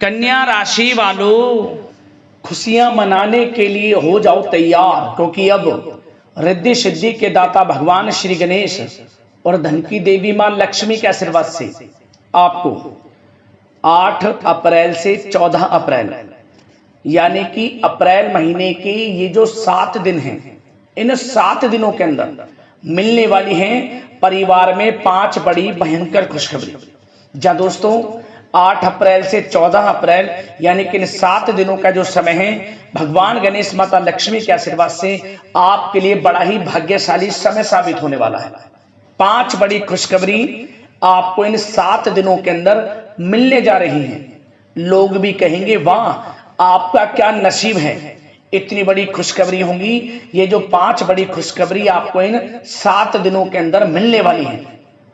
कन्या राशि वालों, खुशियां मनाने के लिए हो जाओ तैयार, क्योंकि अब रिद्धि सिद्धि के दाता भगवान श्री गणेश और धन की देवी मां लक्ष्मी के आशीर्वाद से आपको 8 अप्रैल से 14 अप्रैल यानी कि अप्रैल महीने के ये जो 7 दिन हैं, इन 7 दिनों के अंदर मिलने वाली हैं परिवार में 5 बड़ी भयंकर खुशखबरी। जहां दोस्तों 8 अप्रैल से 14 अप्रैल यानी कि इन 7 दिनों का जो समय है, भगवान गणेश माता लक्ष्मी के आशीर्वाद से आपके लिए बड़ा ही भाग्यशाली समय साबित होने वाला है। 5 बड़ी खुशखबरी आपको इन 7 दिनों के अंदर मिलने जा रही हैं। लोग भी कहेंगे वाह आपका क्या नसीब है, इतनी बड़ी खुशखबरी होंगी। ये जो 5 बड़ी खुशखबरी आपको इन 7 दिनों के अंदर मिलने वाली है,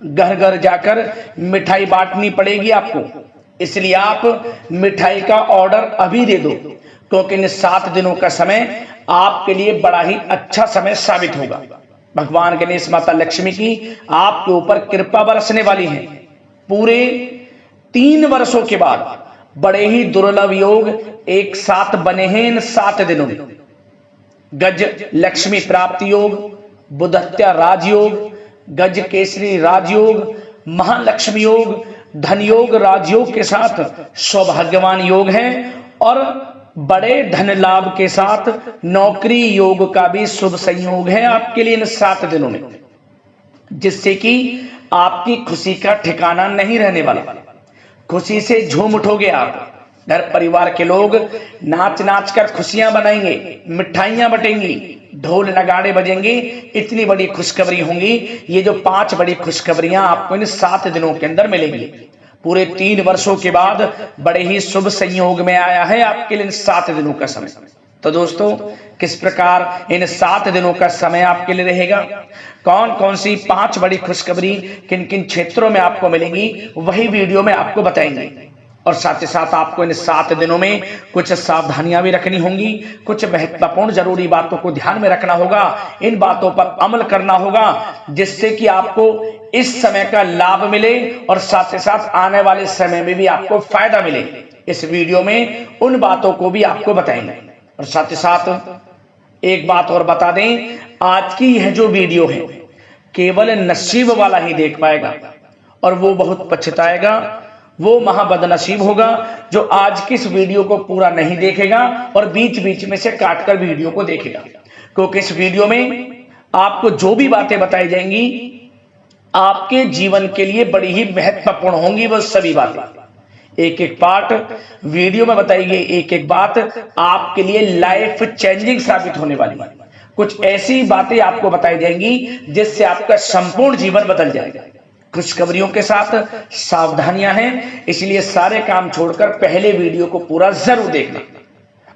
घर घर जाकर मिठाई बांटनी पड़ेगी आपको, इसलिए आप मिठाई का ऑर्डर अभी दे दो, क्योंकि इन 7 दिनों का समय आपके लिए बड़ा ही अच्छा समय साबित होगा। भगवान गणेश माता लक्ष्मी की आपके ऊपर कृपा बरसने वाली है। पूरे 3 वर्षों के बाद बड़े ही दुर्लभ योग एक साथ बने हैं इन 7 दिनों में। गज लक्ष्मी प्राप्ति योग, बुधत्या राजयोग, गज केसरी राजयोग, महालक्ष्मी योग, धन योग राजयोग के साथ सौभाग्यवान योग है और बड़े धन लाभ के साथ नौकरी योग का भी शुभ संयोग है आपके लिए इन 7 दिनों में, जिससे कि आपकी खुशी का ठिकाना नहीं रहने वाला। खुशी से झूम उठोगे आप, घर परिवार के लोग नाच नाच कर खुशियां बनाएंगे, मिठाइयां बटेंगी, ढोल नगाड़े बजेंगे, इतनी बड़ी खुशखबरी होंगी। ये जो 5 बड़ी खुशखबरियां आपको इन 7 दिनों के अंदर मिलेंगी। पूरे 3 वर्षों के बाद बड़े ही शुभ संयोग में आया है आपके लिए इन 7 दिनों का समय। तो दोस्तों किस प्रकार इन 7 दिनों का समय आपके लिए रहेगा, कौन कौन सी 5 बड़ी खुशखबरी किन किन क्षेत्रों में आपको मिलेंगी, वही वीडियो में आपको बताएंगे। और साथ ही साथ आपको इन 7 दिनों में कुछ सावधानियां भी रखनी होंगी, कुछ महत्वपूर्ण जरूरी बातों को ध्यान में रखना होगा, इन बातों पर अमल करना होगा, जिससे कि आपको इस समय का लाभ मिले और साथ ही साथ आने वाले समय में भी आपको फायदा मिले। इस वीडियो में उन बातों को भी आपको बताएंगे। और साथ ही साथ एक बात और बता दें, आज की यह जो वीडियो है केवल नसीब वाला ही देख पाएगा और वो बहुत पछताएगा, वो महाबदनसीब होगा जो आज की इस वीडियो को पूरा नहीं देखेगा और बीच बीच में से काटकर वीडियो को देखेगा। क्योंकि इस वीडियो में आपको जो भी बातें बताई जाएंगी आपके जीवन के लिए बड़ी ही महत्वपूर्ण होंगी। वो सभी बातें एक एक पार्ट वीडियो में बताई गई एक एक बात आपके लिए लाइफ चेंजिंग साबित होने वाली है। कुछ ऐसी बातें आपको बताई जाएंगी जिससे आपका संपूर्ण जीवन बदल जाएगा। खुशखबरियों के साथ सावधानियां हैं, इसलिए सारे काम छोड़कर पहले वीडियो को पूरा जरूर देखना।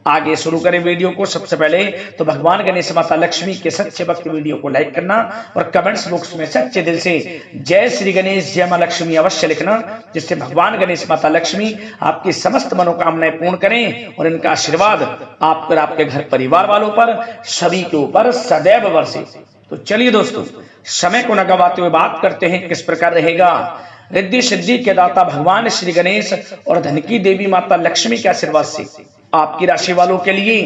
आगे शुरू करें वीडियो को। सबसे पहले तो भगवान गणेश माता लक्ष्मी के सच्चे भक्त वीडियो को लाइक करना और कमेंट्स बॉक्स में सच्चे दिल से जय श्री गणेश जय मां लक्ष्मी अवश्य लिखना, जिससे भगवान गणेश माता लक्ष्मी आपकी समस्त मनोकामनाएं पूर्ण करें और इनका आशीर्वाद आप पर, आपके घर परिवार वालों पर, सभी के ऊपर सदैव बरसे। तो चलिए दोस्तों समय को न गवाते हुए बात करते हैं किस प्रकार रहेगा रिद्धि सिद्धि के दाता भगवान श्री गणेश और धन की देवी माता लक्ष्मी के आशीर्वाद से आपकी राशि वालों के लिए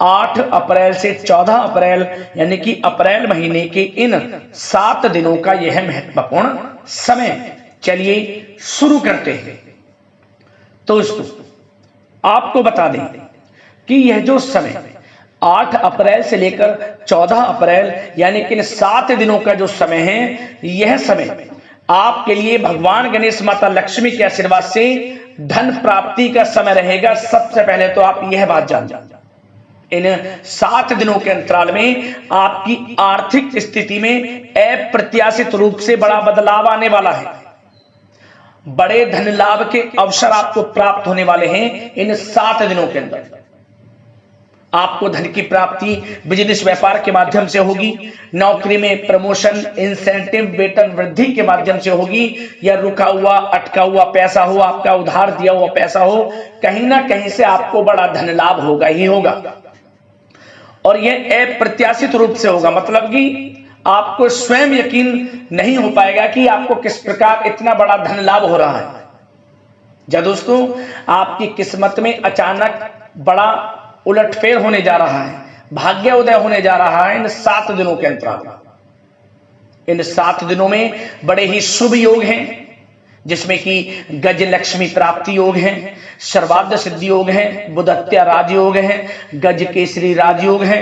8 अप्रैल से 14 अप्रैल यानी कि अप्रैल महीने के इन 7 दिनों का यह महत्वपूर्ण समय। चलिए शुरू करते हैं। तो दोस्तों आपको बता दें कि यह जो समय 8 अप्रैल से लेकर 14 अप्रैल यानी कि इन 7 दिनों का जो समय है, यह समय आपके लिए भगवान गणेश माता लक्ष्मी के आशीर्वाद से धन प्राप्ति का समय रहेगा। सबसे पहले तो आप यह बात जान जाए, इन 7 दिनों के अंतराल में आपकी आर्थिक स्थिति में अप्रत्याशित रूप से बड़ा बदलाव आने वाला है। बड़े धन लाभ के अवसर आपको प्राप्त होने वाले हैं इन 7 दिनों के अंदर। आपको धन की प्राप्ति बिजनेस व्यापार के माध्यम से होगी, नौकरी में प्रमोशन, इंसेंटिव, वेतन वृद्धि के माध्यम से होगी, या रुका हुआ अटका हुआ पैसा हो, आपका उधार दिया हुआ पैसा हो, कहीं ना कहीं से आपको बड़ा धन लाभ होगा ही होगा। और यह अप्रत्याशित रूप से होगा, मतलब कि आपको स्वयं यकीन नहीं हो पाएगा कि आपको किस प्रकार इतना बड़ा धन लाभ हो रहा है। जब दोस्तों आपकी किस्मत में अचानक बड़ा उलटफेर होने जा रहा है, भाग्य उदय होने जा रहा है इन 7 दिनों के अंतराल। इन 7 दिनों में बड़े ही शुभ योग हैं, जिसमें कि गज लक्ष्मी प्राप्ति योग है, सर्वार्थ सिद्धि योग है, बुधत्या राजयोग है, गज केसरी राजयोग है,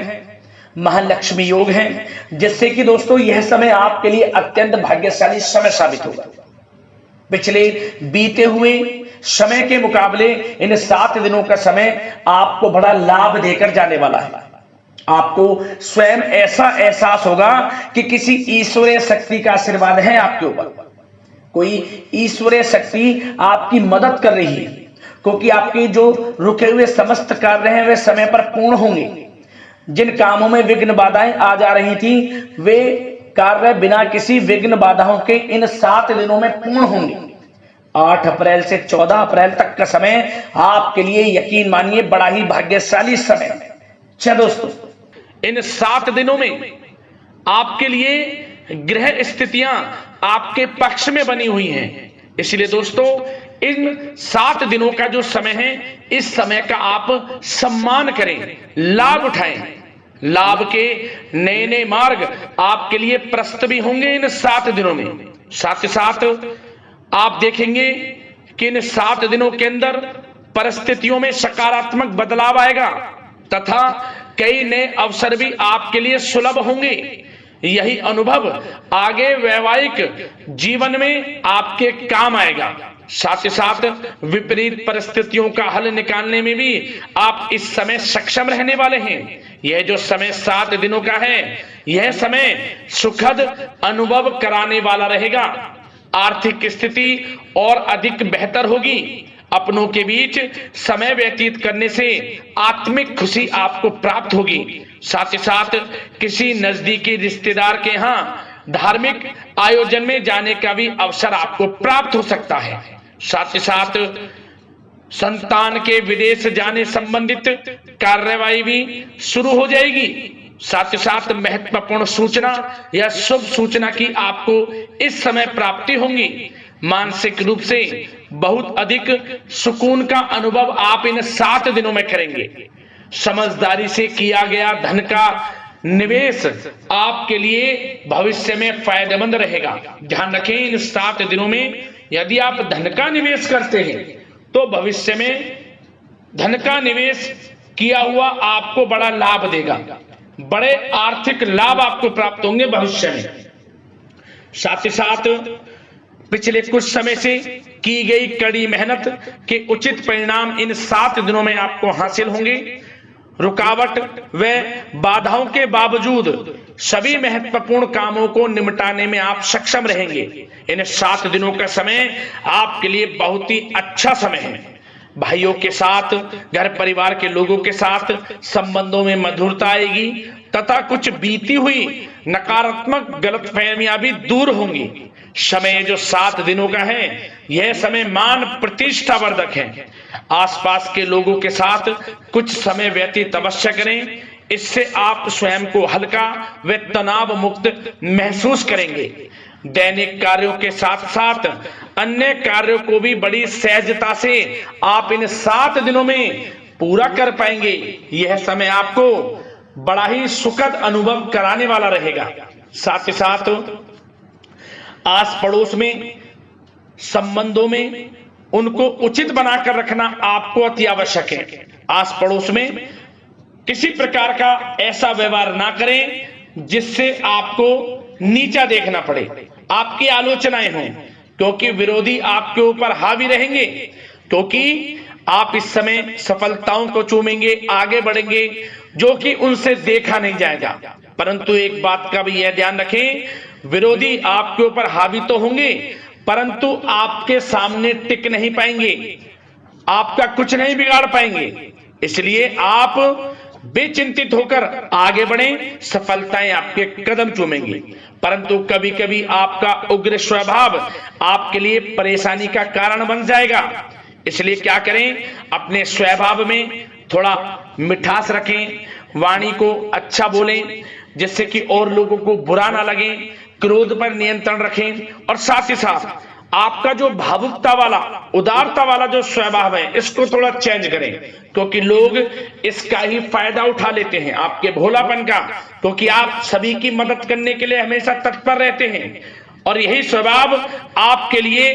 महालक्ष्मी योग है, जिससे कि दोस्तों यह समय आपके लिए अत्यंत भाग्यशाली समय साबित होगा। पिछले बीते हुए समय के मुकाबले इन 7 दिनों का समय आपको बड़ा लाभ देकर जाने वाला है। आपको स्वयं ऐसा एहसास होगा कि किसी ईश्वरीय शक्ति का आशीर्वाद है आपके ऊपर, कोई ईश्वरीय शक्ति आपकी मदद कर रही है, क्योंकि आपके जो रुके हुए समस्त कार्य हैं वे समय पर पूर्ण होंगे। जिन कामों में विघ्न बाधाएं आ जा रही थी वे कार्य बिना किसी विघ्न बाधाओं के इन 7 दिनों में पूर्ण होंगे। 8 अप्रैल से 14 अप्रैल तक का समय आपके लिए यकीन मानिए बड़ा ही भाग्यशाली समय है। अच्छा दोस्तों, इन 7 दिनों में आपके लिए ग्रह स्थितियां आपके पक्ष में बनी हुई हैं, इसलिए दोस्तों इन 7 दिनों का जो समय है इस समय का आप सम्मान करें, लाभ उठाएं। लाभ के नए नए मार्ग आपके लिए प्रशस्त भी होंगे इन 7 दिनों में। साथ ही साथ आप देखेंगे कि इन 7 दिनों के अंदर परिस्थितियों में सकारात्मक बदलाव आएगा तथा कई नए अवसर भी आपके लिए सुलभ होंगे। यही अनुभव आगे वैवाहिक जीवन में आपके काम आएगा। साथ ही साथ विपरीत परिस्थितियों का हल निकालने में भी आप इस समय सक्षम रहने वाले हैं। यह जो समय 7 दिनों का है यह समय सुखद अनुभव कराने वाला रहेगा। आर्थिक स्थिति और अधिक बेहतर होगी। अपनों के बीच समय व्यतीत करने से आत्मिक खुशी आपको प्राप्त होगी। साथ ही साथ किसी नजदीकी रिश्तेदार के यहाँ धार्मिक आयोजन में जाने का भी अवसर आपको प्राप्त हो सकता है। साथ ही साथ संतान के विदेश जाने संबंधित कार्यवाही भी शुरू हो जाएगी। साथ ही साथ महत्वपूर्ण सूचना या शुभ सूचना की आपको इस समय प्राप्ति होंगी। मानसिक रूप से बहुत अधिक सुकून का अनुभव आप इन 7 दिनों में करेंगे। समझदारी से किया गया धन का निवेश आपके लिए भविष्य में फायदेमंद रहेगा। ध्यान रखें, इन 7 दिनों में यदि आप धन का निवेश करते हैं तो भविष्य में धन का निवेश किया हुआ आपको बड़ा लाभ देगा। बड़े आर्थिक लाभ आपको प्राप्त होंगे भविष्य में। साथ ही साथ पिछले कुछ समय से की गई कड़ी मेहनत के उचित परिणाम इन 7 दिनों में आपको हासिल होंगे। रुकावट व बाधाओं के बावजूद सभी महत्वपूर्ण कामों को निपटाने में आप सक्षम रहेंगे। इन 7 दिनों का समय आपके लिए बहुत ही अच्छा समय है। भाइयों के साथ, घर परिवार के लोगों के साथ संबंधों में मधुरता आएगी तथा कुछ बीती हुई नकारात्मक गलतफहमियां भी दूर होंगी। समय जो 7 दिनों का है यह समय मान प्रतिष्ठा वर्धक है। आसपास के लोगों के साथ कुछ समय व्यतीत अवश्य करें, इससे आप स्वयं को हल्का व तनाव मुक्त महसूस करेंगे। दैनिक कार्यों के साथ साथ अन्य कार्यों को भी बड़ी सहजता से आप इन 7 दिनों में पूरा कर पाएंगे। यह समय आपको बड़ा ही सुखद अनुभव कराने वाला रहेगा। साथ ही साथ आस पड़ोस में संबंधों में उनको उचित बनाकर रखना आपको अति आवश्यक है। आस पड़ोस में किसी प्रकार का ऐसा व्यवहार ना करें जिससे आपको नीचा देखना पड़े, आपकी आलोचनाएं हों, क्योंकि विरोधी आपके ऊपर हावी रहेंगे। क्योंकि आप इस समय सफलताओं को चूमेंगे, आगे बढ़ेंगे, जो कि उनसे देखा नहीं जाएगा। परंतु एक बात का भी यह ध्यान रखें, विरोधी आपके ऊपर हावी तो होंगे परंतु आपके सामने टिक नहीं पाएंगे, आपका कुछ नहीं बिगाड़ पाएंगे। इसलिए आप बेचिंतित होकर आगे बढ़ें, सफलताएं आपके कदम चूमेंगी। परंतु कभी कभी आपका उग्र स्वभाव आपके लिए परेशानी का कारण बन जाएगा। इसलिए क्या करें, अपने स्वभाव में थोड़ा मिठास रखें, वाणी को अच्छा बोलें जिससे कि और लोगों को बुरा ना लगे, क्रोध पर नियंत्रण रखें और साथ ही साथ आपका जो भावुकता वाला, उदारता वाला जो स्वभाव है, इसको थोड़ा चेंज करें, क्योंकि लोग इसका ही फायदा उठा लेते हैं, आपके भोलापन का, क्योंकि आप सभी की मदद करने के लिए हमेशा तत्पर रहते हैं, और यही स्वभाव आपके लिए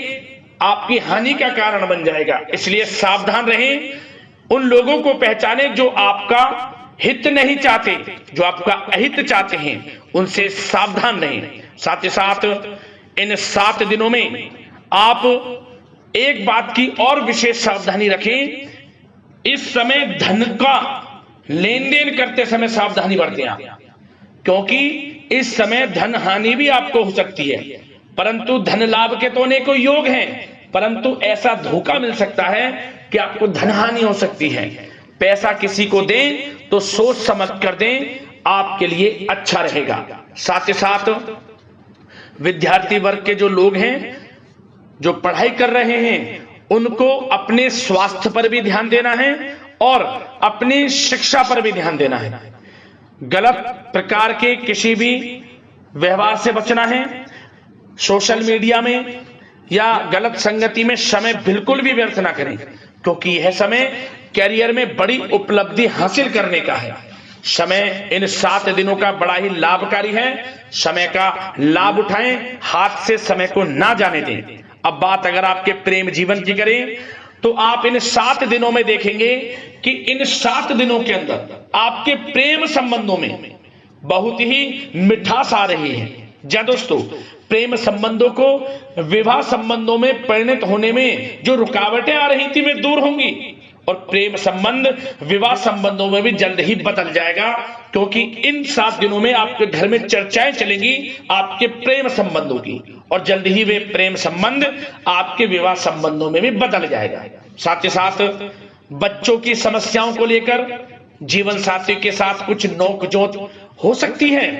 आपकी हानि का कारण बन जाएगा। इसलिए सावधान रहें, उन लोगों को पहचाने जो आपका हित नहीं चाहते, जो आपका अहित चाहते हैं, उनसे सावधान रहें। साथ ही साथ इन 7 दिनों में आप एक बात की और विशेष सावधानी रखें, इस समय धन का लेन देन करते समय सावधानी बरतें आप, क्योंकि इस समय धन हानि भी आपको हो सकती है, परंतु धन लाभ के तो अनेकों योग हैं, परंतु ऐसा धोखा मिल सकता है कि आपको धन हानि हो सकती है। पैसा किसी को दें तो सोच समझ कर दें, आपके लिए अच्छा रहेगा। साथ ही साथ विद्यार्थी वर्ग के जो लोग हैं, जो पढ़ाई कर रहे हैं, उनको अपने स्वास्थ्य पर भी ध्यान देना है और अपनी शिक्षा पर भी ध्यान देना है। गलत प्रकार के किसी भी व्यवहार से बचना है। सोशल मीडिया में या गलत संगति में समय बिल्कुल भी व्यर्थ ना करें, क्योंकि यह समय कैरियर में बड़ी उपलब्धि हासिल करने का है। समय इन 7 दिनों का बड़ा ही लाभकारी है। समय का लाभ उठाएं, हाथ से समय को ना जाने दें। अब बात अगर आपके प्रेम जीवन की करें, तो आप इन 7 दिनों में देखेंगे कि इन 7 दिनों के अंदर आपके प्रेम संबंधों में बहुत ही मिठास आ रही है। जी दोस्तों, प्रेम संबंधों को विवाह संबंधों में परिणत होने में जो रुकावटें आ रही थी, वे दूर होंगी, और प्रेम संबंध विवाह संबंधों में भी जल्द ही बदल जाएगा, क्योंकि इन 7 दिनों में आपके घर में चर्चाएं चलेंगी आपके प्रेम संबंधों की, और जल्द ही वे प्रेम संबंध आपके विवाह संबंधों में भी बदल जाएगा। साथ ही साथ बच्चों की समस्याओं को लेकर जीवन साथी के साथ कुछ नोकझोंक हो सकती है,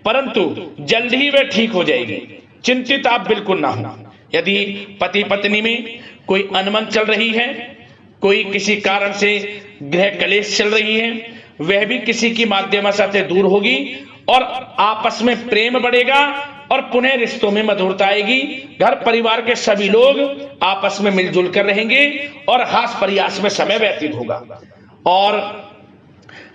परंतु जल्द ही वे ठीक हो जाएगी। चिंतित आप बिल्कुल ना हो। यदि पति पत्नी में कोई अनबन चल रही है, कोई किसी कारण से गृह कलेश चल रही है, वह भी किसी की माध्यम से दूर होगी और आपस में प्रेम बढ़ेगा और पुनः रिश्तों में मधुरता आएगी। घर परिवार के सभी लोग आपस में मिलजुल कर रहेंगे और हास प्रयास में समय व्यतीत होगा। और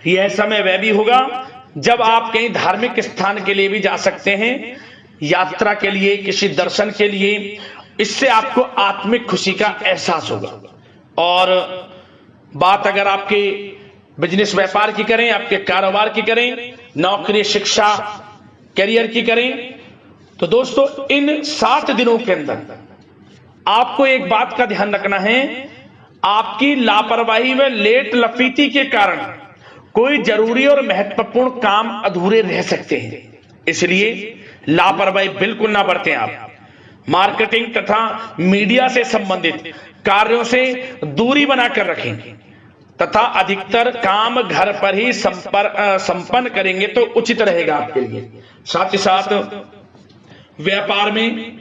यह समय वह भी होगा जब आप कहीं धार्मिक स्थान के लिए भी जा सकते हैं, यात्रा के लिए, किसी दर्शन के लिए। इससे आपको आत्मिक खुशी का एहसास होगा। और बात अगर आपके बिजनेस व्यापार की करें, आपके कारोबार की करें, नौकरी शिक्षा करियर की करें, तो दोस्तों इन 7 दिनों के अंदर आपको एक बात का ध्यान रखना है, आपकी लापरवाही व लेट लफीती के कारण कोई जरूरी और महत्वपूर्ण काम अधूरे रह सकते हैं। इसलिए लापरवाही बिल्कुल ना बरतें आप। मार्केटिंग तथा मीडिया से संबंधित कार्यों से दूरी बनाकर रखें तथा अधिकतर काम घर पर ही संपन्न करेंगे तो उचित रहेगा आपके लिए। साथ ही साथ व्यापार में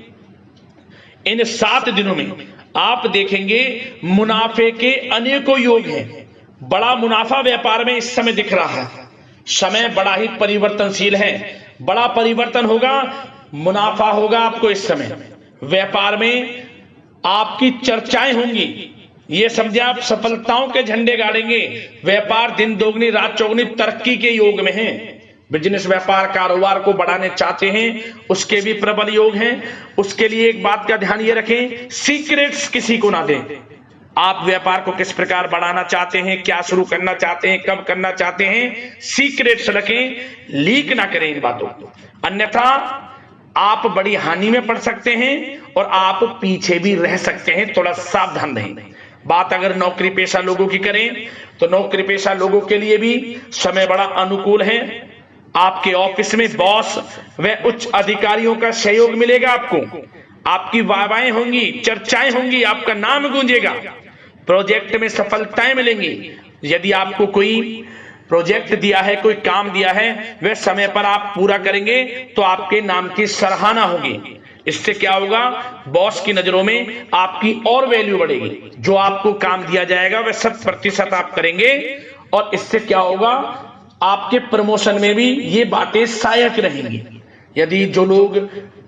इन 7 दिनों में आप देखेंगे मुनाफे के अनेकों योग हैं। बड़ा मुनाफा व्यापार में इस समय दिख रहा है। समय बड़ा ही परिवर्तनशील है, बड़ा परिवर्तन होगा, मुनाफा होगा आपको इस समय। व्यापार में आपकी चर्चाएं होंगी, ये समझे आप सफलताओं के झंडे गाड़ेंगे। व्यापार दिन दोगुनी रात चौगुनी तरक्की के योग में है। बिजनेस व्यापार कारोबार को बढ़ाने चाहते हैं, उसके भी प्रबल योग हैं। उसके लिए एक बात का ध्यान ये रखें, सीक्रेट्स किसी को ना दें। आप व्यापार को किस प्रकार बढ़ाना चाहते हैं, क्या शुरू करना चाहते हैं, कब करना चाहते हैं, सीक्रेट्स रखें, लीक ना करें इन बातों को, अन्यथा आप बड़ी हानि में पड़ सकते हैं और आप पीछे भी रह सकते हैं। थोड़ा सावधान रहें। बात अगर नौकरी पेशा लोगों की करें, तो नौकरी पेशा लोगों के लिए भी समय बड़ा अनुकूल है। आपके ऑफिस में बॉस व उच्च अधिकारियों का सहयोग मिलेगा आपको, आपकी वाहवाहें होंगी, चर्चाएं होंगी, आपका नाम गूंजेगा, प्रोजेक्ट में सफलताएं मिलेंगी। यदि आपको कोई प्रोजेक्ट दिया है, कोई काम दिया है, वह समय पर आप पूरा करेंगे तो आपके नाम की सराहना होगी। इससे क्या होगा, बॉस की नजरों में आपकी और वैल्यू बढ़ेगी। जो आपको काम दिया जाएगा वह 100% आप करेंगे और इससे क्या होगा, आपके प्रमोशन में भी ये बातें सहायक रहेंगी। यदि जो लोग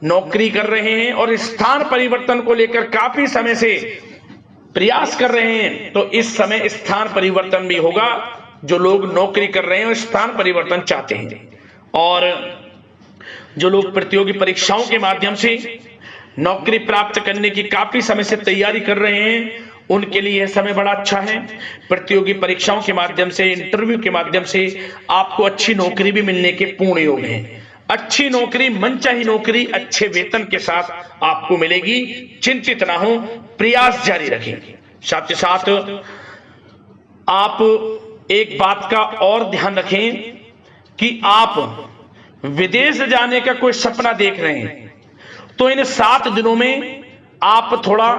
नौकरी कर रहे हैं और स्थान परिवर्तन को लेकर काफी समय से प्रयास कर रहे हैं, तो इस समय स्थान परिवर्तन भी होगा। जो लोग नौकरी कर रहे हैं और स्थान परिवर्तन चाहते हैं, और जो लोग प्रतियोगी परीक्षाओं के माध्यम से नौकरी प्राप्त करने की काफी समय से तैयारी कर रहे हैं, उनके लिए यह समय बड़ा अच्छा है। प्रतियोगी परीक्षाओं के माध्यम से, इंटरव्यू के माध्यम से आपको अच्छी नौकरी भी मिलने के पूर्ण योग हैं। अच्छी नौकरी, मनचाही नौकरी अच्छे वेतन के साथ आपको मिलेगी। चिंतित ना हो, प्रयास जारी रखें। साथ ही साथ आप एक बात का और ध्यान रखें कि आप विदेश जाने का कोई सपना देख रहे हैं, तो इन 7 दिनों में आप थोड़ा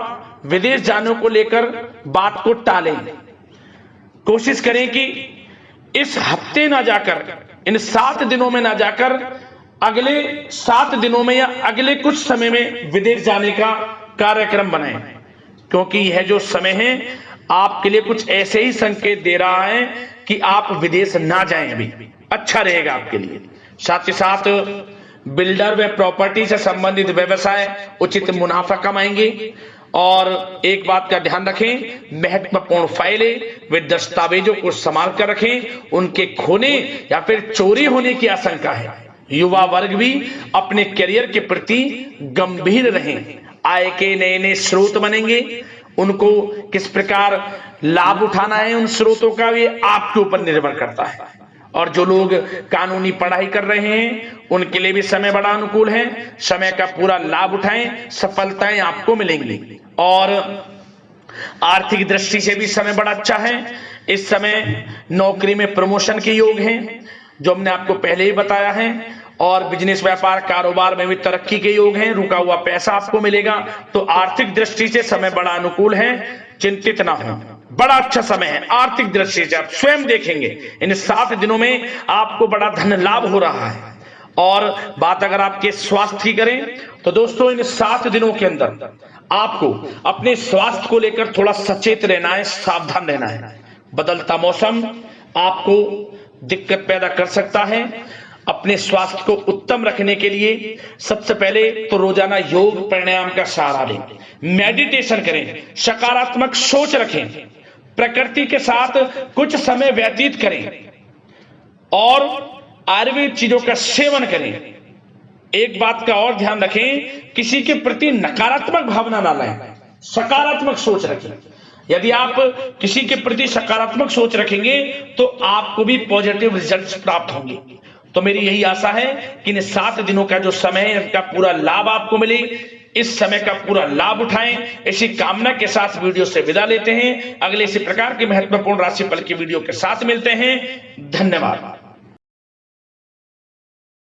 विदेश जाने को लेकर बात को टालें। कोशिश करें कि इस हफ्ते ना जाकर, इन 7 दिनों में ना जाकर, अगले 7 दिनों में या अगले कुछ समय में विदेश जाने का कार्यक्रम बनाएं, क्योंकि यह जो समय है आपके लिए कुछ ऐसे ही संकेत दे रहा है कि आप विदेश ना जाएं। अभी अच्छा रहेगा आपके लिए। साथ ही साथ बिल्डर व प्रॉपर्टी से संबंधित व्यवसाय उचित मुनाफा कमाएंगे। और एक बात का ध्यान रखें, महत्वपूर्ण फाइलें व दस्तावेजों को संभाल कर रखें, उनके खोने या फिर चोरी होने की आशंका है। युवा वर्ग भी अपने करियर के प्रति गंभीर रहें। आय के नए नए स्रोत बनेंगे, उनको किस प्रकार लाभ उठाना है उन स्रोतों का, ये आपके ऊपर निर्भर करता है। और जो लोग कानूनी पढ़ाई कर रहे हैं, उनके लिए भी समय बड़ा अनुकूल है। समय का पूरा लाभ उठाएं, सफलताएं आपको मिलेंगी। और आर्थिक दृष्टि से भी समय बड़ा अच्छा है। इस समय नौकरी में प्रमोशन के योग हैं, जो हमने आपको पहले ही बताया है। और बिजनेस, व्यापार, कारोबार में भी तरक्की के योग हैं। रुका हुआ पैसा आपको मिलेगा। तो आर्थिक दृष्टि से समय बड़ा अनुकूल है, चिंतित ना हो, बड़ा अच्छा समय है। आर्थिक दृष्टि से आप स्वयं देखेंगे इन 7 दिनों में आपको बड़ा धन लाभ हो रहा है। और बात अगर आपके स्वास्थ्य की करें, तो दोस्तों इन 7 दिनों के अंदर आपको अपने स्वास्थ्य को लेकर थोड़ा सचेत रहना है, सावधान रहना है। बदलता मौसम आपको दिक्कत पैदा कर सकता है। अपने स्वास्थ्य को उत्तम रखने के लिए सबसे पहले तो रोजाना योग प्राणायाम का सहारा लें, मेडिटेशन करें, सकारात्मक सोच रखें, प्रकृति के साथ कुछ समय व्यतीत करें और आयुर्वेद चीजों का सेवन करें। एक बात का और ध्यान रखें, किसी के प्रति नकारात्मक भावना ना लाएं, सकारात्मक सोच रखें। यदि आप किसी के प्रति सकारात्मक सोच रखेंगे तो आपको भी पॉजिटिव रिजल्ट्स प्राप्त होंगे। तो मेरी यही आशा है कि इन 7 दिनों का जो समय है, इसका पूरा लाभ आपको मिले। इस समय का पूरा लाभ उठाएं, इसी कामना के साथ वीडियो से विदा लेते हैं। अगले इसी प्रकार के महत्वपूर्ण राशिफल की वीडियो के साथ मिलते हैं। धन्यवाद।